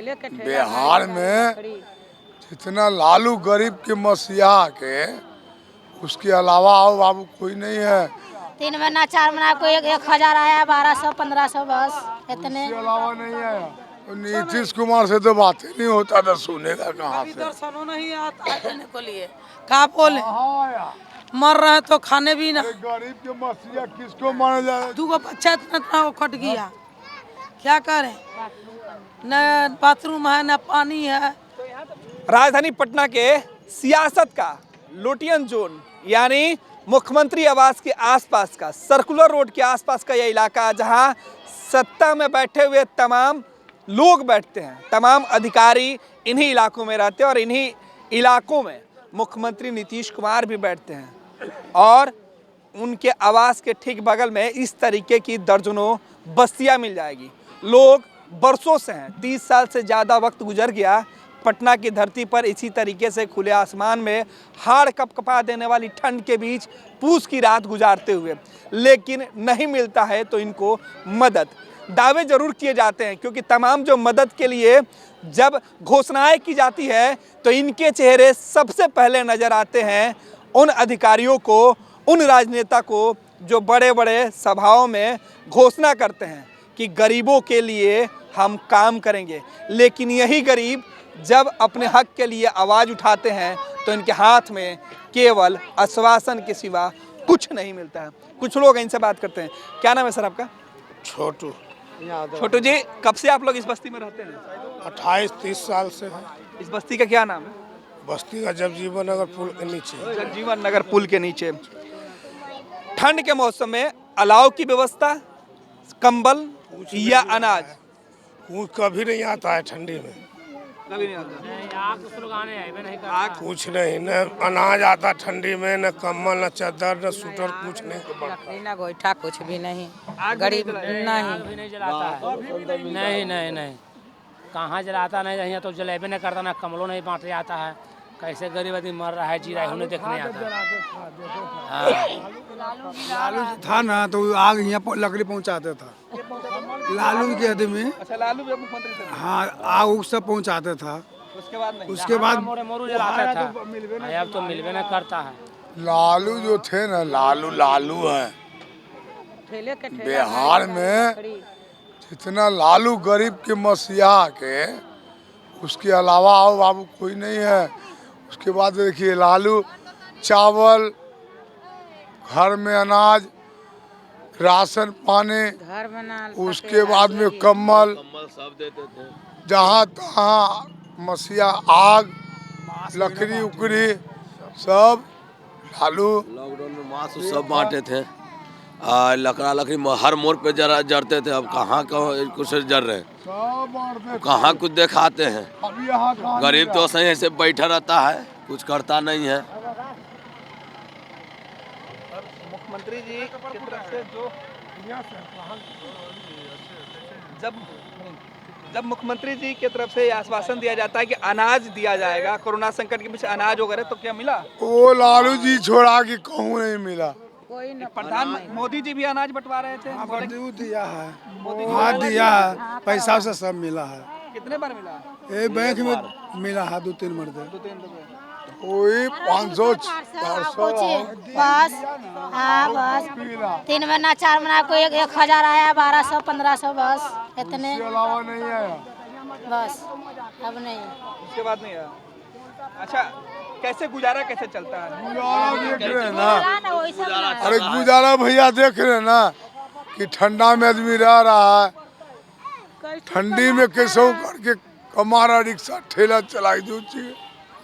बिहार में जितना लालू गरीब के मसीहा के, उसके अलावा और बाबू कोई नहीं है। 3 महीना 4 महीना को 1000 आया, 1200 1500 बस इतने। उसके अलावा नहीं आया। तो नीतीश कुमार से तो बात ही नहीं होता था, सुनेगा कहाँ से। दर्शनों नहीं आता देने को लिए कहा बोले मर रहे तो खाने भी ना। गरीब के मसीहा किसको माना जाए? 2 बच्चा इतना कट गया, क्या करें? न बाथरूम है न पानी है। राजधानी पटना के सियासत का लोटियन जोन यानी मुख्यमंत्री आवास के आसपास का, सर्कुलर रोड के आसपास का यह इलाका, जहां सत्ता में बैठे हुए तमाम लोग बैठते हैं, तमाम अधिकारी इन्हीं इलाकों में रहते हैं और इन्हीं इलाकों में मुख्यमंत्री नीतीश कुमार भी बैठते हैं। और उनके आवास के ठीक बगल में इस तरीके की दर्जनों बस्तियां मिल जाएगी। लोग बरसों से हैं, 30 साल से ज़्यादा वक्त गुजर गया पटना की धरती पर इसी तरीके से खुले आसमान में हाड़ कपकपा देने वाली ठंड के बीच पूस की रात गुजारते हुए, लेकिन नहीं मिलता है तो इनको मदद। दावे जरूर किए जाते हैं क्योंकि तमाम जो मदद के लिए जब घोषणाएं की जाती है तो इनके चेहरे सबसे पहले नजर आते हैं उन अधिकारियों को, उन राजनेता को जो बड़े बड़े सभाओं में घोषणा करते हैं कि गरीबों के लिए हम काम करेंगे, लेकिन यही गरीब जब अपने हक के लिए आवाज़ उठाते हैं तो इनके हाथ में केवल आश्वासन के सिवा कुछ नहीं मिलता है। कुछ लोग इनसे बात करते हैं। क्या नाम है सर आपका? छोटू। छोटू जी, कब से आप लोग इस बस्ती में रहते हैं? 28-30 साल से है। इस बस्ती का क्या नाम है? बस्ती का जगजीवन नगर पुल के नीचे। जगजीवन नगर पुल के नीचे। ठंड के मौसम में अलाव की व्यवस्था, कंबल या अनाज कभी नहीं आता है ठंडी में, कभी नहीं आता। कुछ नहीं, न अनाज आता ठंडी में, न कम्बल, न चादर, न स्वेटर, कुछ नहीं। लकड़ी न गोईठा कुछ भी नहीं, गरीब नहीं जलाता है। नहीं कहाँ जलाता नहीं, यहाँ तो जलेबे नहीं करता, ना कमलों नहीं बांटे जाता है। कैसे गरीब आदमी मर रहा है, जी रहा है, उन्हें देखने आता है। लालू था ना तो आग यहाँ पर लकड़ी पहुँचाते था। लालू के आदमी, अच्छा, लालू भी मुख्यमंत्री थे। हाँ, आग उग सब पहुँचाते था। उसके बाद नहीं। उसके बाद मोरू जलाता था, अब तो मिलवे नहीं करता है। लालू जो थे ना, लालू है। बिहार में जितना लालू गरीब के मसीहा के, उसके अलावा और बाबू कोई नहीं है। उसके बाद देखिए लालू चावल, घर में अनाज, राशन पानी, घर बना, उसके बाद में कम्बल सब देते थे। जहाँ तहाँ मसीहा, आग, लकड़ी उकड़ी सब लालू। लॉकडाउन में मास्क सब बांटे थे, लकड़ी हर मोड़ पे जरते थे। अब कहाँ कुछ जर रहे हैं, कहाँ कुछ दिखाते हैं। गरीब तो सही ऐसे बैठा रहता है, कुछ करता नहीं है। मुख्यमंत्री जी की तरफ से जो जब मुख्यमंत्री जी की तरफ से आश्वासन दिया जाता है कि अनाज दिया जाएगा, कोरोना संकट के बीच अनाज वगैरह, तो क्या मिला? वो लालू जी छोड़ा कि कहूँ नहीं मिला। प्रधान मोदी जी भी अनाज बंटवा रहे थे। दिया है, हाँ दिया है, पैसा से सब मिला है। कितने बार मिला? ये बैंक में मिला है 2-3 मरते। वही 500 400 बस। हाँ बस 3 महीना 4 महीना को 1000 आया, 1200 1500 बस इतने। उसके अलावा नहीं आया। बस अब नहीं, उसके बाद नहीं आया। अच्छा, कैसे गुजारा कैसे चलता है? गुजारा देख रहे हैं ना, अरे गुजारा भैया देख रहे हैं ना कि ठंडा में आदमी रह रहा है, ठंडी में कैसे करके कमारा, रिक्शा ठेला चलाई दो चाहिए,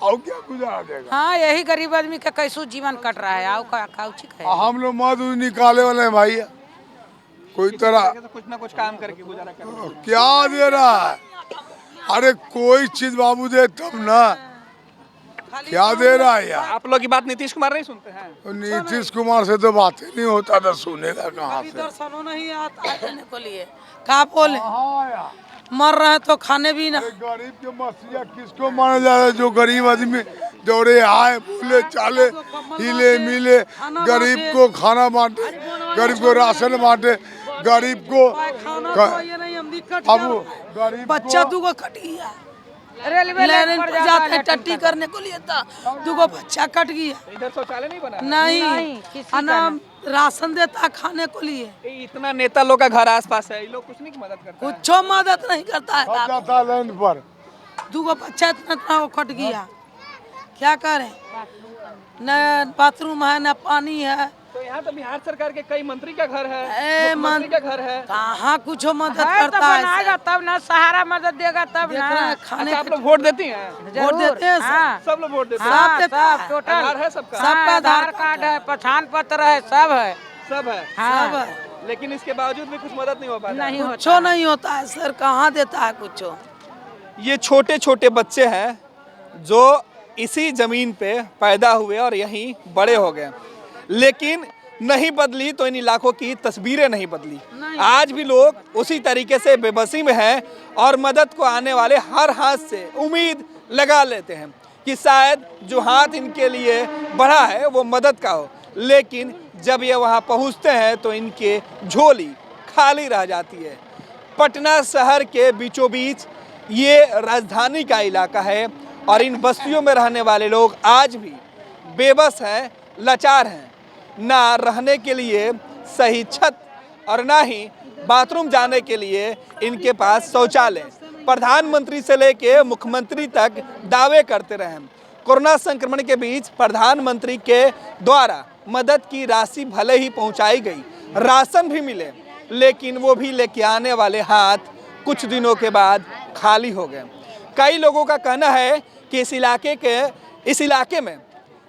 और क्या गुजारा देगा? हाँ, यही गरीब आदमी का कैसो जीवन कट रहा है। आओ हम लोग मद निकाले वाले हैं भाई, कोई तरह कुछ ना कुछ काम करके गुजारा कर। क्या दे रहा है? अरे कोई चीज बाबू दे तब ना, क्या दे रहा है यार? आप लोग की बात नीतीश कुमार नहीं सुनते हैं? तो नीतीश कुमार से तो बात ही नहीं होता था, सुनेगा कहाँ से? दर्शनों नहीं आता देने को लिए कहा बोले मर रहे तो खाने भी ना। गरीब के मसीहा किसको माना जाता है? जो गरीब आदमी दौड़े आए, बोले चाले, हिले मिले, गरीब को खाना बांटे, गरीब को राशन बांटे, गरीब को टट्टी कट बाबू गया गरीब बच्चा दूगो कट गया लाइन पर जाते हैं टट्टी करने को लिए था दूगो बच्चा कट गया इधर शौचालय नहीं बना? नहीं अना राशन देता खाने को लिए इतना नेता लोग का घर आसपास है, ये लोग कुछ नहीं की मदद करते? कुछ मदद नहीं करता है सब बाबू। जाता है लाइन पर। दूगो बच्चा इतना इतना वो कट गया क्या करें न बाथरूम है न पानी है तो यहाँ तो बिहार सरकार के कई मंत्री का घर है, ए, मुख्यमंत्री का घर है। कहाँ कुछ मदद करता है तब ना सहारा मदद देगा तब देख ना रहे हैं, खाने अच्छा, आप लोग वोट देती हैं? वोट देते हैं सब। सब लोग वोट देते हैं? सब देता सब है। टोटल आधार है सबका? सबका आधार कार्ड है, पहचान पत्र है, सब है। सब है, सब है। लेकिन इसके बावजूद भी कुछ मदद नहीं हो पाता। नहीं होता कुछो नहीं होता है सर कहाँ देता है कुछो ये छोटे छोटे बच्चे हैं जो इसी जमीन पे पैदा हुए और यहीं बड़े हो गए, लेकिन नहीं बदली तो इन इलाकों की तस्वीरें नहीं बदली। आज भी लोग उसी तरीके से बेबसी में हैं और मदद को आने वाले हर हाथ से उम्मीद लगा लेते हैं कि शायद जो हाथ इनके लिए बढ़ा है वो मदद का हो, लेकिन जब ये वहाँ पहुँचते हैं तो इनके झोली खाली रह जाती है। पटना शहर के बीचों बीच ये राजधानी का इलाका है और इन बस्तियों में रहने वाले लोग आज भी बेबस हैं, लाचार हैं। ना रहने के लिए सही छत और ना ही बाथरूम जाने के लिए इनके पास शौचालय। प्रधानमंत्री से लेके मुख्यमंत्री तक दावे करते रहे। कोरोना संक्रमण के बीच प्रधानमंत्री के द्वारा मदद की राशि भले ही पहुंचाई गई, राशन भी मिले, लेकिन वो भी लेके आने वाले हाथ कुछ दिनों के बाद खाली हो गए। कई लोगों का कहना है कि इस इलाके में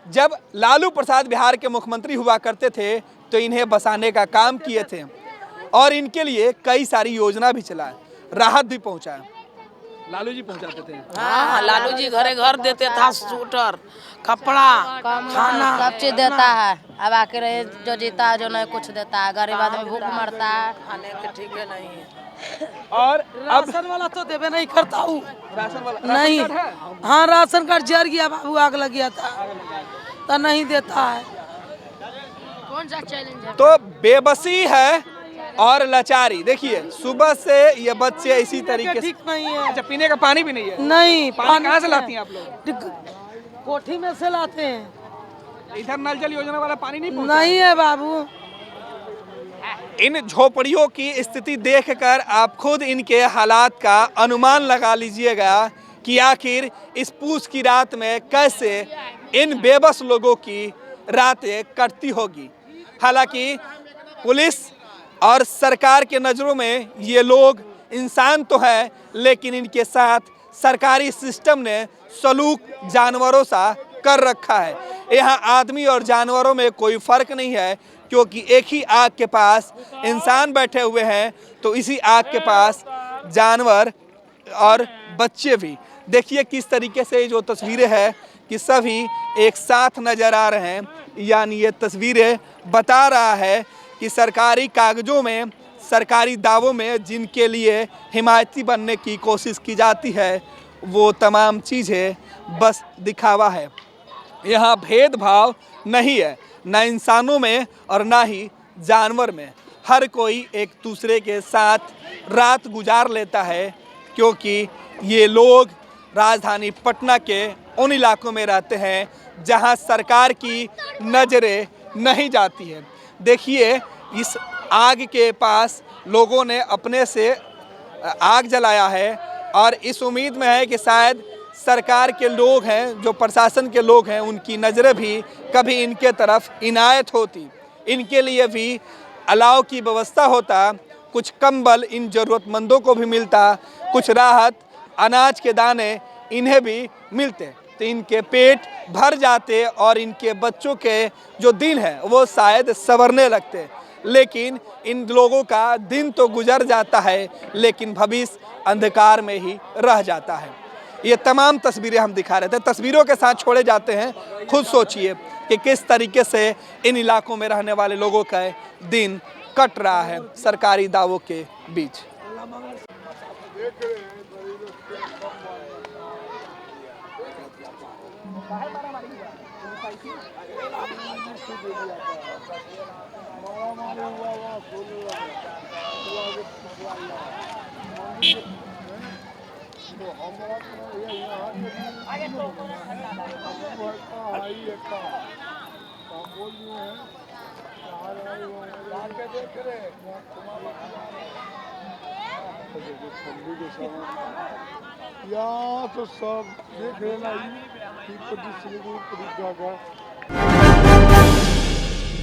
जब लालू प्रसाद बिहार के मुख्यमंत्री हुआ करते थे तो इन्हें बसाने का काम किए थे और इनके लिए कई सारी योजना भी चलाए, राहत भी पहुंचाए। लालू जी पहुंचाते थे। हाँ लालू जी घरे घर देते था स्वेटर कपड़ा खाना सब चीज देता है। अब आके रहे जो जीता है जो नहीं कुछ देता है, गरीब आदमी भूख मरता है। खाने के ठीक है नहीं है और अब राशन वाला तो देवे नहीं करता हूँ राशन वाला नहीं राशन कार्ड है? हाँ राशन कार्ड जर गया बाबू आग लग गया था तो नहीं देता है कौन सा चैलेंज है? तो बेबसी है और लाचारी। देखिए सुबह से ये बच्चे इसी तरीके से। ठीक नहीं है अच्छा, पीने का पानी भी नहीं है? नहीं पानी कहाँ से लाती हैं आप लोग? कोठी में से लाते हैं इधर नल जल योजना वाला पानी नहीं पहुंचा? नहीं है बाबू इन झोपड़ियों की स्थिति देखकर आप खुद इनके हालात का अनुमान लगा लीजिएगा कि आखिर इस पूस की रात में कैसे इन बेबस लोगों की रातें कटती होगी। हालांकि पुलिस और सरकार के नज़रों में ये लोग इंसान तो है, लेकिन इनके साथ सरकारी सिस्टम ने सलूक जानवरों सा कर रखा है। यहाँ आदमी और जानवरों में कोई फ़र्क नहीं है, क्योंकि एक ही आग के पास इंसान बैठे हुए हैं तो इसी आग के पास जानवर और बच्चे भी। देखिए किस तरीके से जो तस्वीरें हैं कि सभी एक साथ नज़र आ रहे हैं, यानी ये तस्वीरें बता रहा है कि सरकारी कागज़ों में, सरकारी दावों में जिनके लिए हिमायती बनने की कोशिश की जाती है वो तमाम चीज़ें बस दिखावा है। यहाँ भेदभाव नहीं है, ना इंसानों में और ना ही जानवर में। हर कोई एक दूसरे के साथ रात गुजार लेता है, क्योंकि ये लोग राजधानी पटना के उन इलाकों में रहते हैं जहां सरकार की नज़रें नहीं जाती है। देखिए इस आग के पास लोगों ने अपने से आग जलाया है और इस उम्मीद में है कि शायद सरकार के लोग हैं, जो प्रशासन के लोग हैं, उनकी नज़रें भी कभी इनके तरफ इनायत होती, इनके लिए भी अलाव की व्यवस्था होता, कुछ कंबल इन ज़रूरतमंदों को भी मिलता, कुछ राहत अनाज के दाने इन्हें भी मिलते, तो इनके पेट भर जाते और इनके बच्चों के जो दिन है वो शायद संवरने लगते। लेकिन इन लोगों का दिन तो गुजर जाता है, लेकिन भविष्य अंधकार में ही रह जाता है। ये तमाम तस्वीरें हम दिखा रहे थे, तस्वीरों के साथ छोड़े जाते हैं। खुद सोचिए कि किस तरीके से इन इलाकों में रहने वाले लोगों का दिन कट रहा है सरकारी दावों के बीच। तो हमारा तो ये यहाँ का काम बोल रहे हैं के देख रहे यहाँ तो सब देख रहे ना